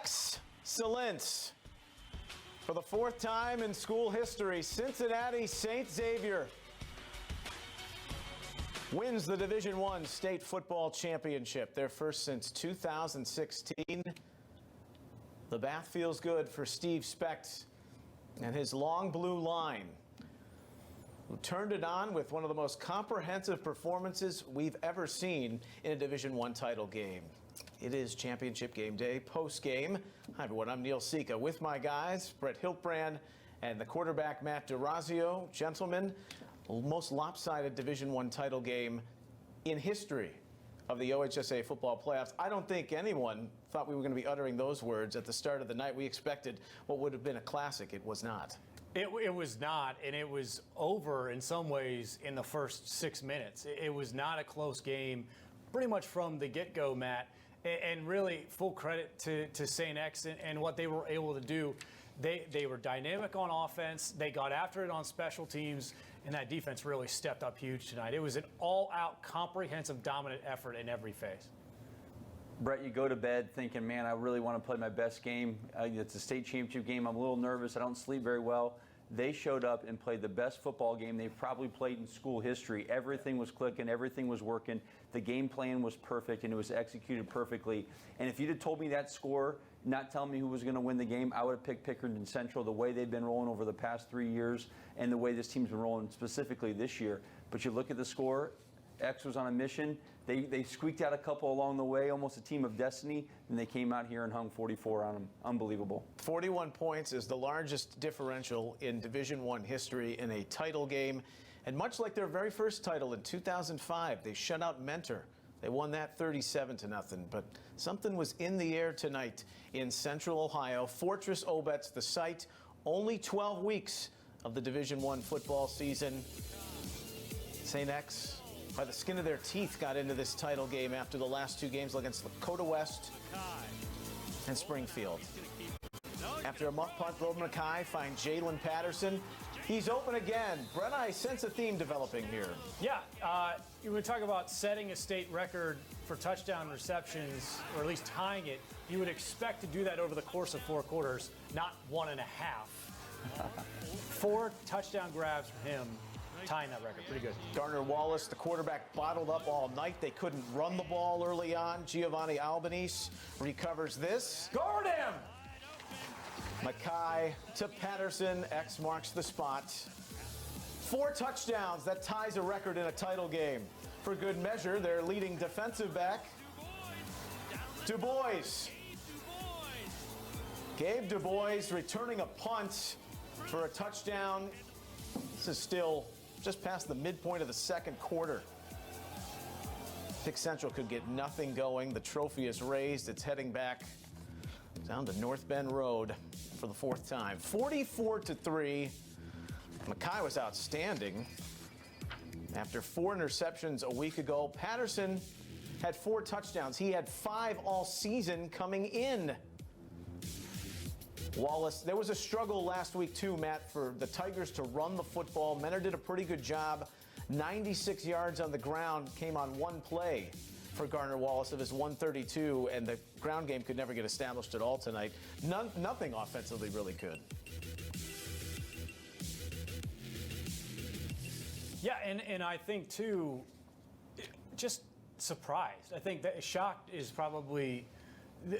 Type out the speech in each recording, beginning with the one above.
Excellence. For the fourth time in school history, Cincinnati St. Xavier wins the Division I state football championship, their first since 2016. The bath feels good for Steve StX and his long blue line, who turned it on with one of the most comprehensive performances we've ever seen in a Division I title game. It is championship game day, post-game. Hi, everyone. I'm Neil Sika with my guys, Brett Hiltbrand and the quarterback, Matt DeRazio. Gentlemen, most lopsided Division I title game in history of the OHSA football playoffs. I don't think anyone thought we were going to be uttering those words at the start of the night. We expected what would have been a classic. It was not. It was not, and it was over in some ways in the first 6 minutes. It was not a close game pretty much from the get-go, Matt. And really, full credit to StX and what they were able to do. They were dynamic on offense. They got after it on special teams, and that defense really stepped up huge tonight. It was an all-out, comprehensive, dominant effort in every phase. Brett, you go to bed thinking, man, I really want to play my best game. It's a state championship game. I'm a little nervous. I don't sleep very well. They showed up and played the best football game they've probably played in school history. Everything was clicking. Everything was working. The game plan was perfect, and it was executed perfectly. And if you'd have told me that score, not telling me who was going to win the game, I would have picked Pickerington Central the way they've been rolling over the past 3 years and the way this team's been rolling specifically this year. But you look at the score, X was on a mission. They squeaked out a couple along the way, almost a team of destiny, and they came out here and hung 44 on them. Unbelievable. 41 points is the largest differential in Division I history in a title game. And much like their very first title in 2005, they shut out Mentor. They won that 37-0. But something was in the air tonight in Central Ohio. Fortress Obet's the site. Only 12 weeks of the Division I football season. StX, by the skin of their teeth, got into this title game after the last two games against Lakota West and Springfield. After a muff punt, Logan Mackay finds Jalen Patterson. He's open again. Brett, I sense a theme developing here. Yeah, you would talk about setting a state record for touchdown receptions, or at least tying it. You would expect to do that over the course of 4 quarters, not 1.5. 4 touchdown grabs for him, tying that record. Pretty good. Garner Wallace, the quarterback, bottled up all night. They couldn't run the ball early on. Giovanni Albanese recovers this. Guard him! Mackay to Patterson. X marks the spot. 4 touchdowns. That ties a record in a title game. For good measure, their leading defensive back, Du Bois. Gabe Du Bois returning a punt for a touchdown. This is still just past the midpoint of the second quarter. Pick Central could get nothing going. The trophy is raised. It's heading back down to North Bend Road for the 4th time. 44-3. Mackay was outstanding. After 4 interceptions a week ago, Patterson had 4 touchdowns. He had 5 all season coming in. Wallace, there was a struggle last week too, Matt, for the Tigers to run the football. Mentor did a pretty good job. 96 yards on the ground came on 1 play for Garner Wallace of his 132, and the ground game could never get established at all tonight. Nothing offensively really could. Yeah, and I think, too, just surprised. I think that shocked is probably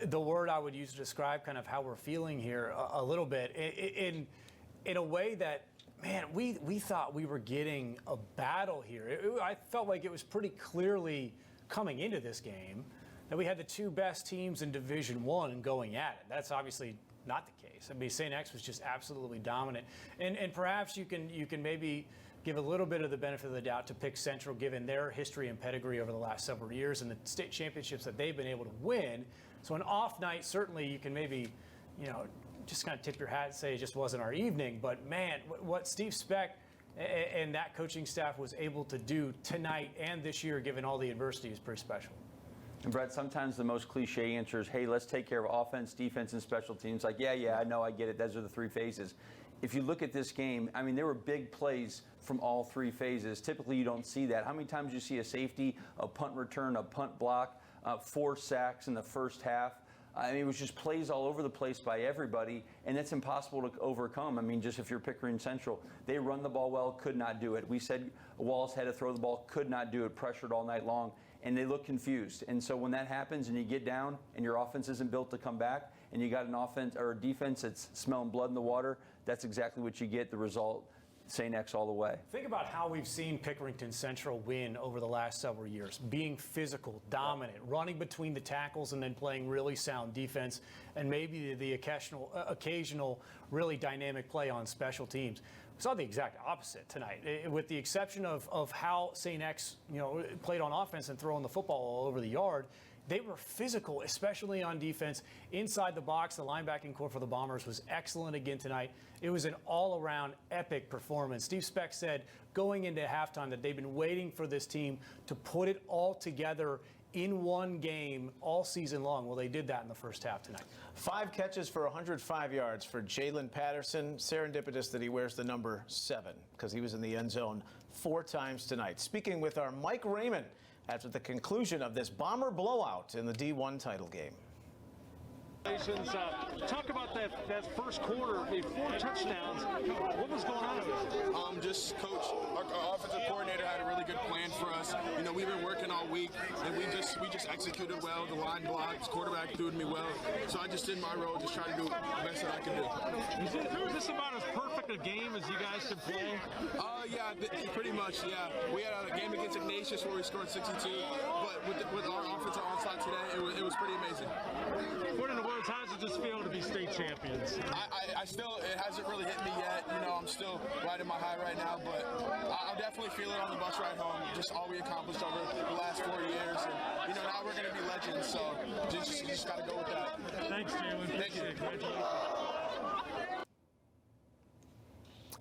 the word I would use to describe kind of how we're feeling here a little bit. In a way that, man, we thought we were getting a battle here. I felt like it was pretty clearly coming into this game that we had the 2 best teams in Division I going at it. That's obviously not the case. I mean, StX was just absolutely dominant. And perhaps you can maybe give a little bit of the benefit of the doubt to Pick Central, given their history and pedigree over the last several years and the state championships that they've been able to win. So an off night, certainly you can maybe, just kind of tip your hat and say it just wasn't our evening. But, man, what Steve StX and that coaching staff was able to do tonight and this year, given all the adversity, is pretty special. And Brett, sometimes the most cliche answer is, hey, let's take care of offense, defense, and special teams. Like, yeah, I know, I get it. Those are the 3 phases. If you look at this game, I mean, there were big plays from all 3 phases. Typically, you don't see that. How many times do you see a safety, a punt return, a punt block, 4 sacks in the first half? I mean, it was just plays all over the place by everybody, and that's impossible to overcome. I mean, just if you're Pickering Central, they run the ball well, could not do it. We said Wallace had to throw the ball, could not do it, pressured all night long, and they look confused. And so when that happens and you get down and your offense isn't built to come back, and you got an offense or a defense that's smelling blood in the water, that's exactly what you get. The result, StX all the way. Think about how we've seen Pickerington Central win over the last several years. Being physical, dominant, running between the tackles and then playing really sound defense, and maybe the occasional really dynamic play on special teams. We saw the exact opposite tonight, with the exception of how StX, played on offense and throwing the football all over the yard. They were physical, especially on defense. Inside the box, the linebacking core for the Bombers was excellent again tonight. It was an all-around epic performance. Steve StX said going into halftime that they've been waiting for this team to put it all together in one game all season long. Well, they did that in the first half tonight. 5 catches for 105 yards for Jalen Patterson. Serendipitous that he wears the number 7 because he was in the end zone 4 times tonight. Speaking with our Mike Raymond after the conclusion of this Bomber blowout in the D1 title game. Talk about that first quarter, 4 touchdowns. What was going on? Just coach, our offensive coordinator had a really good plan for us. We've been working all week, and we just executed well. The line blocks, quarterback threw to me well. So I just did my role, just trying to do the best that I can do. Is this about as perfect a game as you guys could play? Yeah, pretty much. Yeah, we had a game against Ignatius where we scored 62, but with our offensive onslaught today, it was pretty amazing. According to words, how does it just feel to be state champions? I still, it hasn't really hit me yet. I'm still riding my high right now, but I'll definitely feel it on the bus ride home. Just all we accomplished over the last 4 years, and now we're going to be legends. So just got to go with that. Thanks, Jalen. Thank you. Congratulations.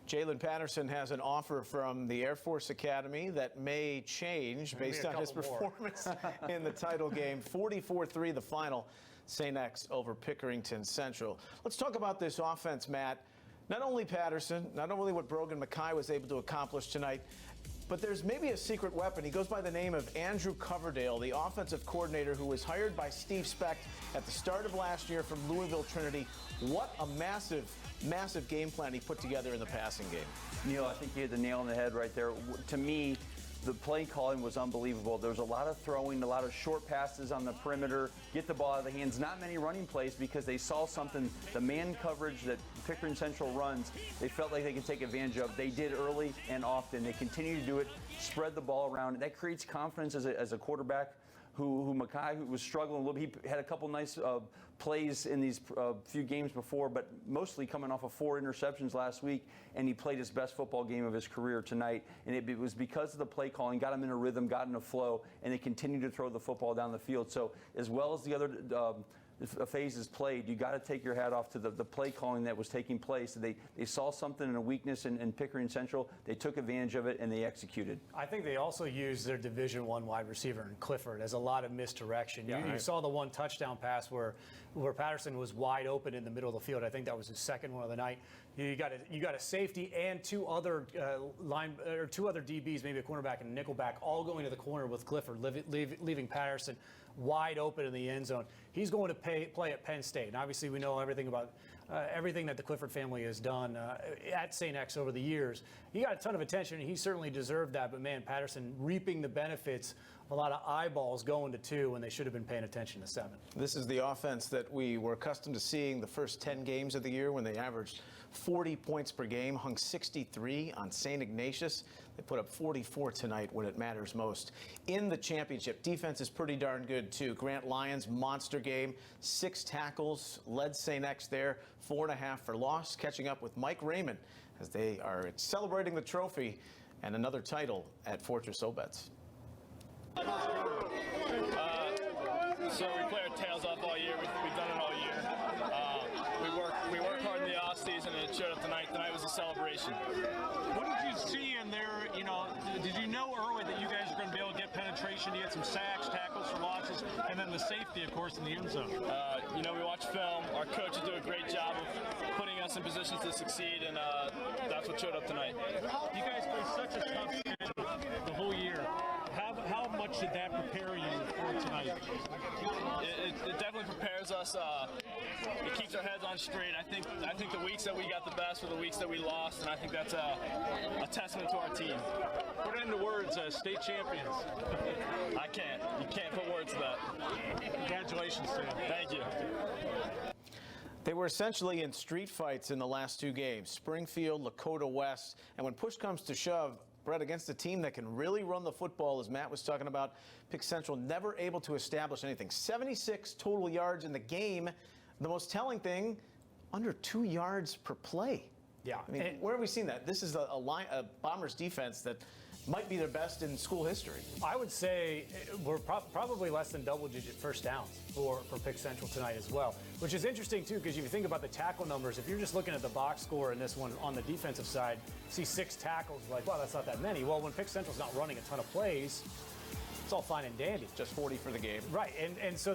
Jalen Patterson has an offer from the Air Force Academy that may change based on his performance in the title game. 44-3 the final. StX over Pickerington Central. Let's talk about this offense, Matt. Not only Patterson, not only what Brogan Mackay was able to accomplish tonight, but there's maybe a secret weapon. He goes by the name of Andrew Coverdale, the offensive coordinator who was hired by Steve StX at the start of last year from Louisville Trinity. What a massive game plan he put together in the passing game. Neil, I think you hit the nail on the head right there. To me, the play calling was unbelievable. There was a lot of throwing, a lot of short passes on the perimeter, get the ball out of the hands, not many running plays because they saw something, the man coverage that Pickering Central runs, they felt like they could take advantage of. They did early and often. They continue to do it, spread the ball around. That creates confidence as a quarterback who Mackay, who was struggling a little bit. He had a couple nice plays in these few games before, but mostly coming off of 4 interceptions last week, and he played his best football game of his career tonight. And it was because of the play calling, got him in a rhythm, got in a flow, and they continued to throw the football down the field. So as well as the other phases played, you got to take your hat off to the play calling that was taking place. They saw something in a weakness in Pickering Central. They took advantage of it, and they executed. I think they also used their Division I wide receiver in Clifford as a lot of misdirection. You saw the 1 touchdown pass where Patterson was wide open in the middle of the field. I think that was his second one of the night. You got a safety and 2 other DBs, maybe a cornerback and a nickelback, all going to the corner with Clifford, leaving Patterson wide open in the end zone. He's going to play at Penn State, and obviously we know everything about everything that the Clifford family has done at StX over the years. He got a ton of attention, and he certainly deserved that. But man, Patterson reaping the benefits. A lot of eyeballs going to 2 when they should have been paying attention to 7. This is the offense that we were accustomed to seeing the first 10 games of the year when they averaged 40 points per game, hung 63 on St. Ignatius. They put up 44 tonight when it matters most. In the championship, defense is pretty darn good, too. Grant Lyons, monster game, 6 tackles, led StX there, 4.5 for loss, catching up with Mike Raymond as they are celebrating the trophy and another title at Fortress Obetz. So we play our tails off all year. We've done it all year. We work hard in the off season, and it showed up tonight. Tonight was a celebration. What did you see in there? Did you know early that you guys were going to be able to get penetration? You had some sacks, tackles for losses, and then the safety, of course, in the end zone. We watch film. Our coaches do a great job of putting us in positions to succeed, and that's what showed up tonight. You guys play such a tough schedule the whole year. How much much did that prepare you for tonight? It definitely prepares us. It keeps our heads on straight. I think the weeks that we got the best were the weeks that we lost, and I think that's a testament to our team. Put it into words, state champions. I can't. You can't put words to that. Congratulations to you. Thank you. They were essentially in street fights in the last two games, Springfield, Lakota West, and when push comes to shove, Brett, against a team that can really run the football, as Matt was talking about, Pick Central never able to establish anything. 76 total yards in the game. The most telling thing, under 2 yards per play. Yeah. I mean, where have we seen that? This is a Bombers defense that might be their best in school history. I would say we're probably less than double-digit first downs for Pick Central tonight as well, which is interesting, too, because if you think about the tackle numbers, if you're just looking at the box score in this one on the defensive side, see 6 tackles, like, wow, that's not that many. Well, when Pick Central's not running a ton of plays, it's all fine and dandy. Just 40 for the game. Right, and so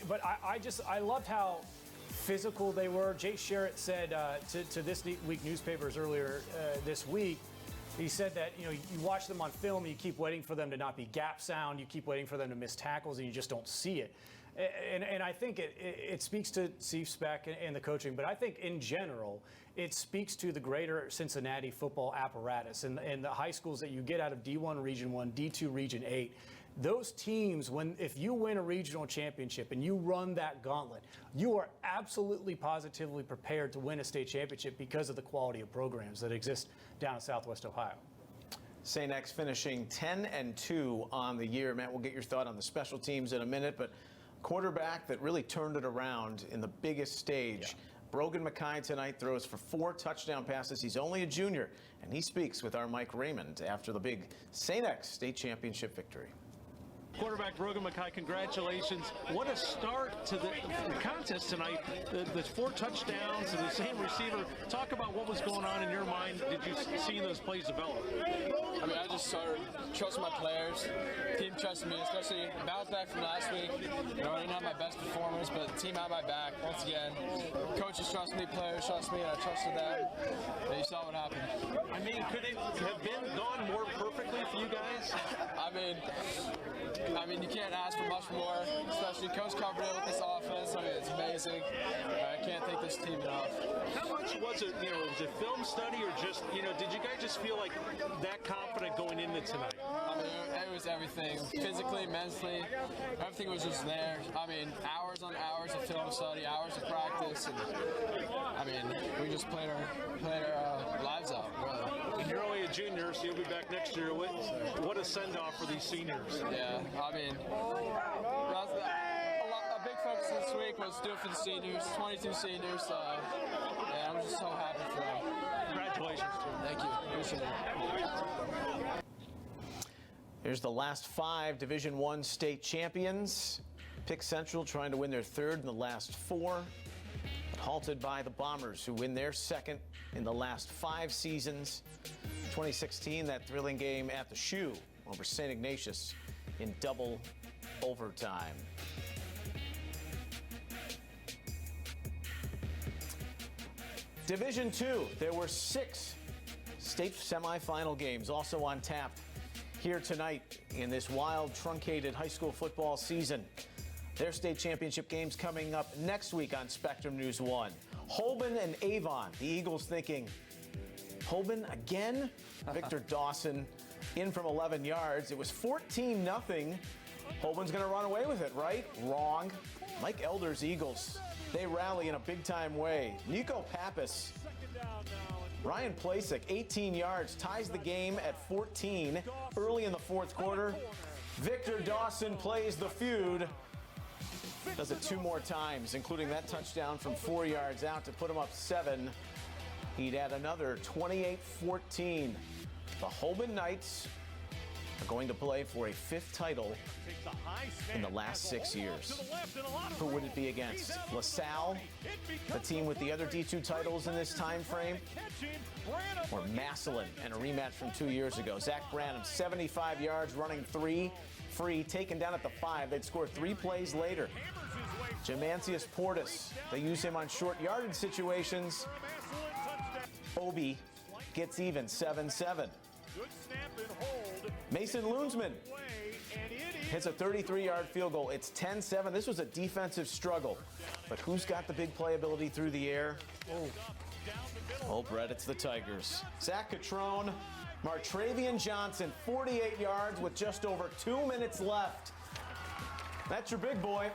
but I loved how physical they were. Jay Sherritt said to This Week newspapers earlier this week, he said that, you watch them on film, you keep waiting for them to not be gap sound, you keep waiting for them to miss tackles, and you just don't see it. And I think it speaks to Steve Speck and the coaching, but I think in general, it speaks to the greater Cincinnati football apparatus and the high schools that you get out of D1 Region 1, D2 Region 8. Those teams, if you win a regional championship and you run that gauntlet, you are absolutely positively prepared to win a state championship because of the quality of programs that exist down in Southwest Ohio. StX finishing 10-2 on the year. Matt, we'll get your thought on the special teams in a minute, but quarterback that really turned it around in the biggest stage. Yeah. Brogan Mackay tonight throws for 4 touchdown passes. He's only a junior, and he speaks with our Mike Raymond after the big StX state championship victory. Quarterback Brogan Mackay, congratulations. What a start to the contest tonight. The 4 touchdowns and the same receiver. Talk about what was going on in your mind. Did you see those plays develop? I mean, I just started trusting my players. Team trusted me, especially bounce back from last week. I didn't have my best performance, but the team had my back once again. Coaches trust me, players trust me, and I trusted them. And you saw what happened. I mean, could it have gone more perfectly for you guys? I mean, you can't ask for much more, especially Coach covered it with this offense. I mean, it's amazing. I can't thank this team enough. How much was it, was it film study or just, did you guys just feel like that confident going into tonight? I mean, it was everything. Physically, mentally, everything was just there. I mean, hours on hours of film study, hours of practice, and I mean, we just played our lives out, really. And you're only a junior, so you'll be back next year. What a send-off for these seniors. Yeah, I mean, a big focus this week was do it for the seniors, 22 seniors. Yeah, I'm just so happy for them. Congratulations to them. Thank you. Appreciate it. Here's the last 5 Division I state champions. Pick Central trying to win their 3rd in the last 4, but halted by the Bombers, who win their 2nd in the last 5 seasons. 2016, that thrilling game at the Shoe over St. Ignatius in double overtime. Division II, there were 6 state semifinal games also on tap here tonight in this wild, truncated high school football season. Their state championship games coming up next week on Spectrum News 1. Holben and Avon, the Eagles thinking, Holben again? Victor Dawson in from 11 yards. It was 14-0. Holben's going to run away with it, right? Wrong. Mike Elder's Eagles, they rally in a big-time way. Nico Pappas, Ryan Plasek, 18 yards, ties the game at 14 early in the 4th quarter. Victor Dawson plays the feud. Does it 2 more times, including that touchdown from 4 yards out to put him up 7. He'd add another 28-14. The Holben Knights are going to play for a 5th title in the last 6 years. Who would it be against? LaSalle, the team with the other D2 titles in this time frame? Or Massillon and a rematch from 2 years ago? Zach Branham, 75 yards, running 3 free, taken down at the 5. They'd score 3 plays later. Jamancius Portis, they use him on short yardage situations. Obi gets even, 7-7. Mason Loonsman hits a 33-yard field goal. It's 10-7. This was a defensive struggle. But who's got the big playability through the air? Oh, Brett, it's the Tigers. Zach Catrone, Martravian Johnson, 48 yards with just over 2 minutes left. That's your big boy.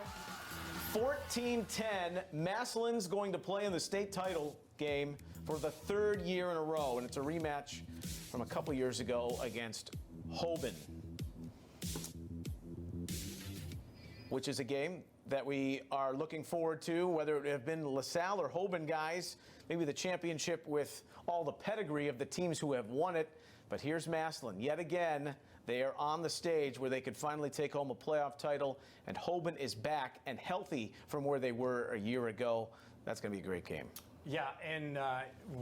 14-10. Massillon's going to play in the state title game for the 3rd year in a row, and it's a rematch from a couple years ago against Hoban, which is a game that we are looking forward to, whether it have been LaSalle or Hoban guys, maybe the championship with all the pedigree of the teams who have won it. But here's Massillon. Yet again, they are on the stage where they could finally take home a playoff title, and Hoban is back and healthy from where they were a year ago. That's going to be a great game. Yeah, and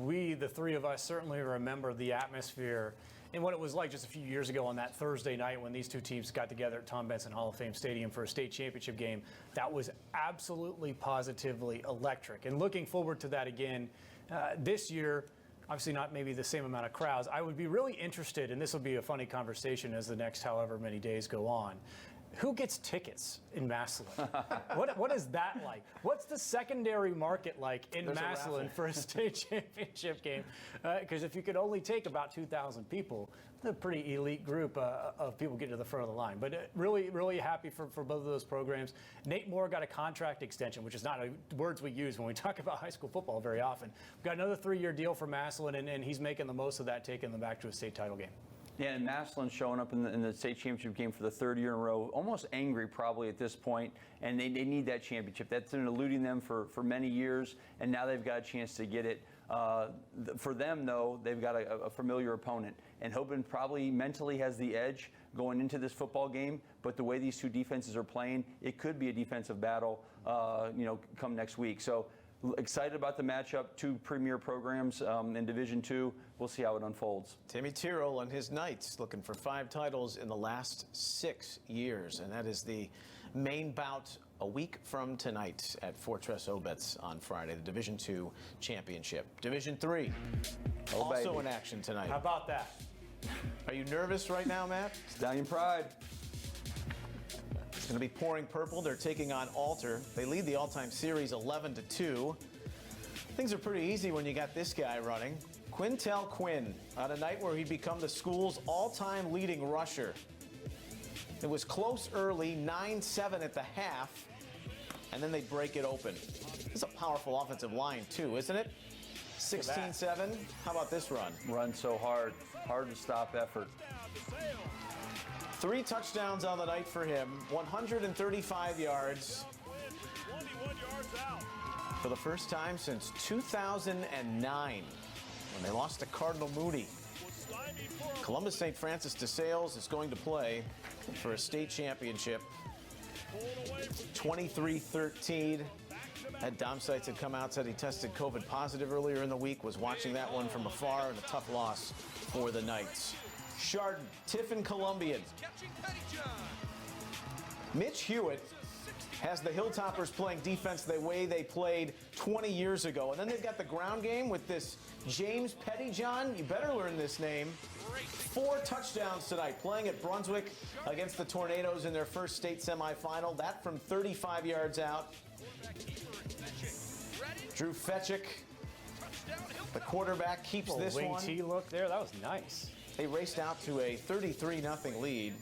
we, the three of us, certainly remember the atmosphere and what it was like just a few years ago on that Thursday night when these two teams got together at Tom Benson Hall of Fame Stadium for a state championship game. That was absolutely, positively electric. And looking forward to that again this year. Obviously not maybe the same amount of crowds. I would be really interested, and this will be a funny conversation as the next however many days go on, who gets tickets in Massillon? What is that like? What's the secondary market like in Massillon for a state championship game? Because if you could only take about 2,000 people, a pretty elite group of people get to the front of the line. But really, really happy for both of those programs. Nate Moore got a contract extension, which is not words we use when we talk about high school football very often. We've got another 3-year deal for Massillon, and he's making the most of that, taking them back to a state title game. Yeah, and Massillon showing up in the state championship game for the 3rd year in a row, almost angry probably at this point, and they need that championship. That's been eluding them for many years, and now they've got a chance to get it. For them, though, they've got a familiar opponent, and Hoban probably mentally has the edge going into this football game, but the way these two defenses are playing, it could be a defensive battle, come next week. So excited about the matchup, 2 premier programs in Division II. We'll see how it unfolds. Timmy Tyrrell and his Knights looking for 5 titles in the last 6 years, and that is the main bout a week from tonight at Fortress Obetz on Friday, the Division II championship. Division III, also in action tonight. How about that? Are you nervous right now, Matt? Stallion Pride. It's going to be pouring purple. They're taking on Alter. They lead the all-time series 11-2. Things are pretty easy when you got this guy running. Quintel Quinn on a night where he'd become the school's all-time leading rusher. It was close early, 9-7 at the half, and then they break it open. This is a powerful offensive line, too, isn't it? 16-7. How about this run? Run so hard to stop effort. 3 touchdowns on the night for him, 135 yards. For the first time since 2009, when they lost to Cardinal Moody. Columbus St. Francis de Sales is going to play for a state championship. 23-13. Ed Domsites had come out, said he tested COVID positive earlier in the week, was watching that one from afar, and a tough loss for the Knights. Chardon, Tiffin Columbian. Mitch Hewitt has the Hilltoppers playing defense the way they played 20 years ago. And then they've got the ground game with this James Pettyjohn. You better learn this name. 4 touchdowns tonight, playing at Brunswick against the Tornadoes in their first state semifinal. That from 35 yards out. Drew Fetchick, the quarterback, keeps this wing one. T look there, that was nice. They raced out to a 33-0 lead.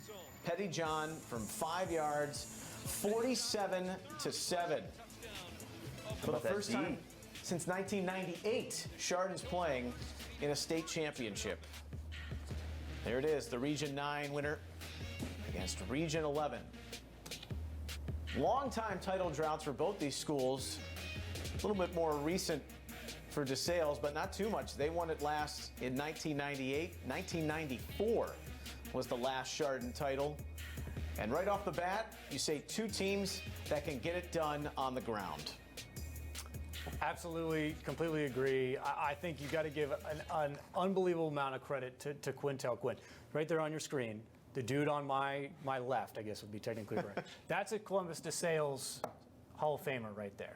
Pettyjohn from 5 yards, 47-7. For the first time since 1998, Chardon's playing in a state championship. There it is, the Region 9 winner against Region 11. Long-time title droughts for both these schools. A little bit more recent for DeSales, but not too much. They won it last in 1998. 1994 was the last Chardon title. And right off the bat, you say 2 teams that can get it done on the ground. Absolutely, completely agree. I think you've got to give an unbelievable amount of credit to Quintel Quinn. Right there on your screen, the dude on my left, I guess would be technically correct. That's a Columbus DeSales Hall of Famer right there.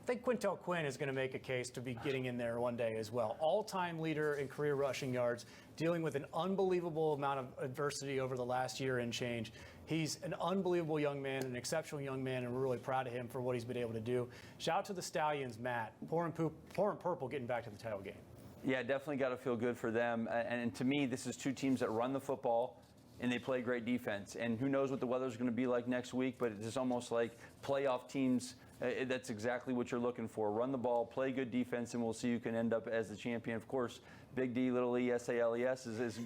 think Quintel Quinn is going to make a case to be getting in there one day as well. All-time leader in career rushing yards, dealing with an unbelievable amount of adversity over the last year and change. He's an unbelievable young man, an exceptional young man, and we're really proud of him for what he's been able to do. Shout out to the Stallions, Matt. Pouring purple getting back to the title game. Yeah, definitely got to feel good for them. And to me, this is two teams that run the football and they play great defense. And who knows what the weather's going to be like next week, but it's almost like playoff teams. That's exactly what you're looking for. Run the ball, play good defense, and we'll see who can end up as the champion. Of course, Big D, little E, S-A-L-E-S is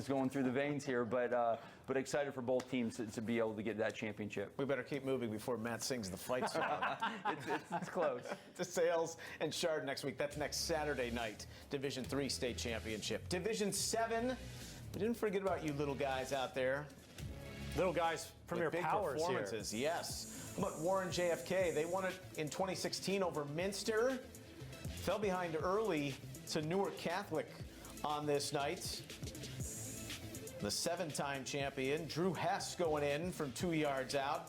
going through the veins here, but excited for both teams to be able to get that championship. We better keep moving before Matt sings the fight song. It's close. To Sales and Shard next week. That's next Saturday night. Division III state championship. Division 7. We didn't forget about you little guys out there. Little guys, premier Big powers here. performances, yes. How about Warren JFK? They won it in 2016 over Minster. Fell behind early to Newark Catholic on this night. The 7-time champion, Drew Hess, going in from 2 yards out.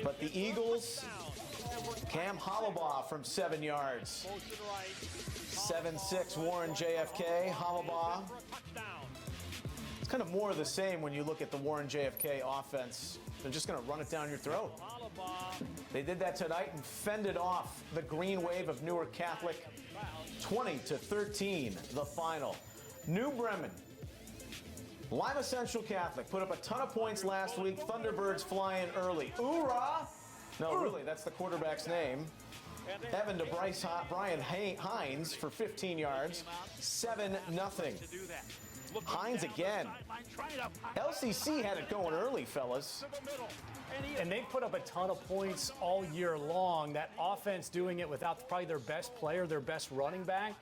But the Eagles, Cam Hollabaugh from 7 yards. 7-6 Warren JFK, Hollabaugh. It's kind of more of the same when you look at the Warren JFK offense. They're just going to run it down your throat. They did that tonight and fended off the Green Wave of Newark Catholic. 20-13, the final. New Bremen, Lima Central Catholic put up a ton of points last week. Thunderbirds flying early. Oorah! No, really, that's the quarterback's name. Evan to Brian Hines for 15 yards. 7-0. Hines again. LCC had it going early, fellas. And they put up a ton of points all year long. That offense doing it without probably their best player, their best running back,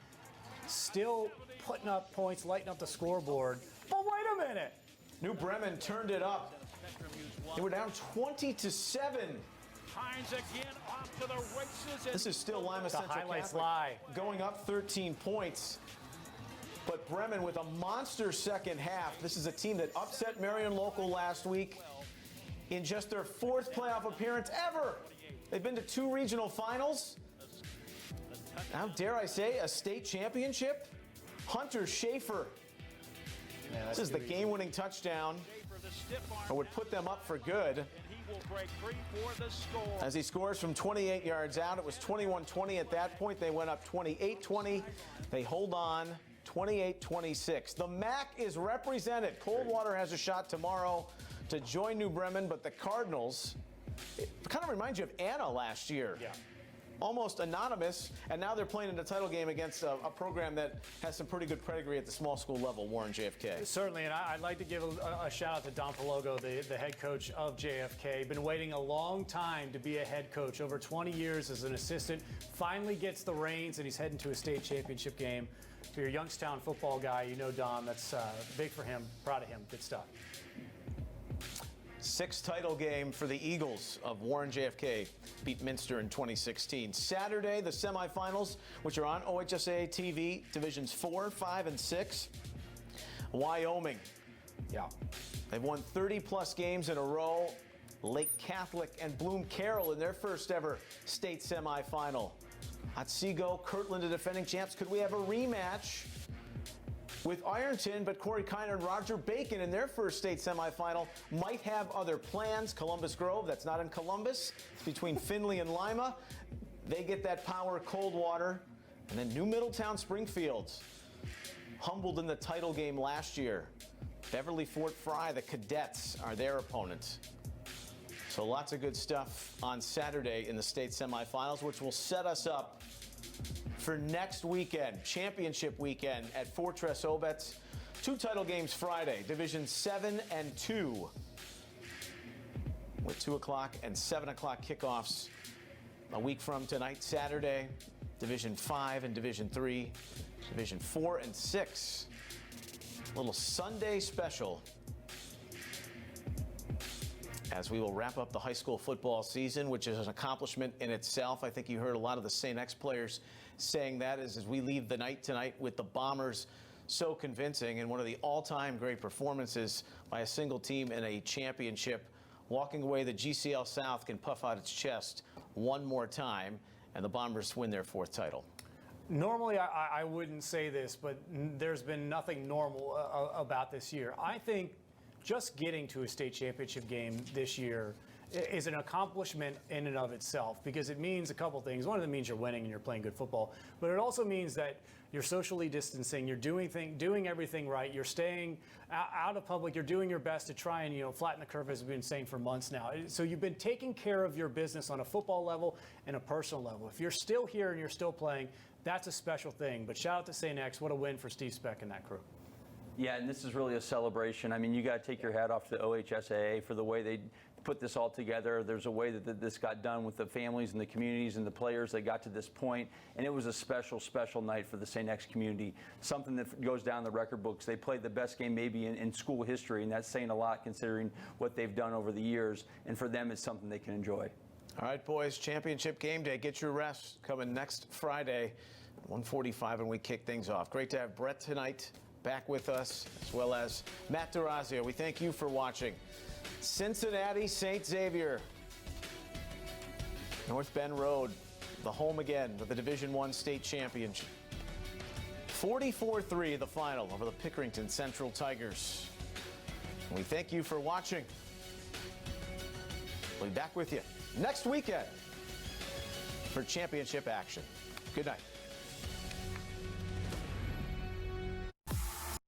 still putting up points, lighting up the scoreboard. But wait a minute. New Bremen turned it up. They were down 20-7. Hines again off to the races. This is still Lima Central highlights Catholic lie. going up 13 points. But Bremen with a monster second half. This is a team that upset Marion Local last week in just their 4th playoff appearance ever. They've been to 2 regional finals. Now, dare I say, a state championship? Hunter Schaefer. Yeah, this is the game-winning touchdown, or would put them up for good. As he scores from 28 yards out, it was 21-20 at that point. They went up 28-20. They hold on 28-26. The MAC is represented. Coldwater has a shot tomorrow to join New Bremen, but the Cardinals, it kind of reminds you of Anna last year. Yeah. Almost anonymous, and now they're playing in the title game against a program that has some pretty good pedigree at the small school level, Warren JFK. Certainly, and I'd like to give a shout out to Don Palogo, the head coach of JFK. Been waiting a long time to be a head coach, over 20 years as an assistant. Finally gets the reins, and he's heading to a state championship game. For your Youngstown football guy, you know Don, that's big for him. Proud of him. Good stuff. 6th title game for the Eagles of Warren JFK. Beat Minster in 2016. Saturday, the semifinals, which are on OHSAA TV, Divisions 4, 5, and 6. Wyoming. Yeah. They've won 30-plus games in a row. Lake Catholic and Bloom Carroll in their first ever state semifinal. Otsego, Kirtland, the defending champs. Could we have a rematch with Ironton, but Corey Kiner and Roger Bacon in their first state semifinal might have other plans. Columbus Grove, that's not in Columbus. It's between Findlay and Lima. They get that power, Coldwater. And then New Middletown, Springfield. Humbled in the title game last year. Beverly Fort Fry, the Cadets, are their opponents. So lots of good stuff on Saturday in the state semifinals, which will set us up for next weekend, championship weekend at Fortress Obetz. 2 title games Friday, Division 7 and 2, with 2 o'clock and 7 o'clock kickoffs a week from tonight, Saturday. Division 5 and Division 3, Division 4 and 6. Little Sunday special as we will wrap up the high school football season, which is an accomplishment in itself. I think you heard a lot of the St. X players saying that as we leave the night tonight with the Bombers so convincing and one of the all-time great performances by a single team in a championship. Walking away, the GCL South can puff out its chest one more time and the Bombers win their 4th title. Normally, I wouldn't say this, but there's been nothing normal about this year. I think just getting to a state championship game this year is an accomplishment in and of itself, because it means a couple things. One of them means you're winning and you're playing good football, but it also means that you're socially distancing, you're doing everything right, you're staying out of public, you're doing your best to try and flatten the curve, as we've been saying for months now. So you've been taking care of your business on a football level and a personal level. If you're still here and you're still playing, that's a special thing. But shout out to StX. What a win for Steve Speck and that crew. Yeah, and this is really a celebration. I mean, you got to take your hat off to the OHSAA for the way they put this all together. There's a way that this got done with the families and the communities and the players that got to this point, and it was a special, special night for the StX community, something that goes down the record books. They played the best game maybe in school history, and that's saying a lot considering what they've done over the years, and for them it's something they can enjoy. All right, boys, championship game day. Get your rest coming next Friday, 1:45, and we kick things off. Great to have Brett tonight back with us, as well as Matt DeRazio. We thank you for watching. Cincinnati St. Xavier, North Bend Road, the home again of the Division I state championship. 44-3 the final over the Pickerington Central Tigers. We thank you for watching. We'll be back with you next weekend for championship action. Good night.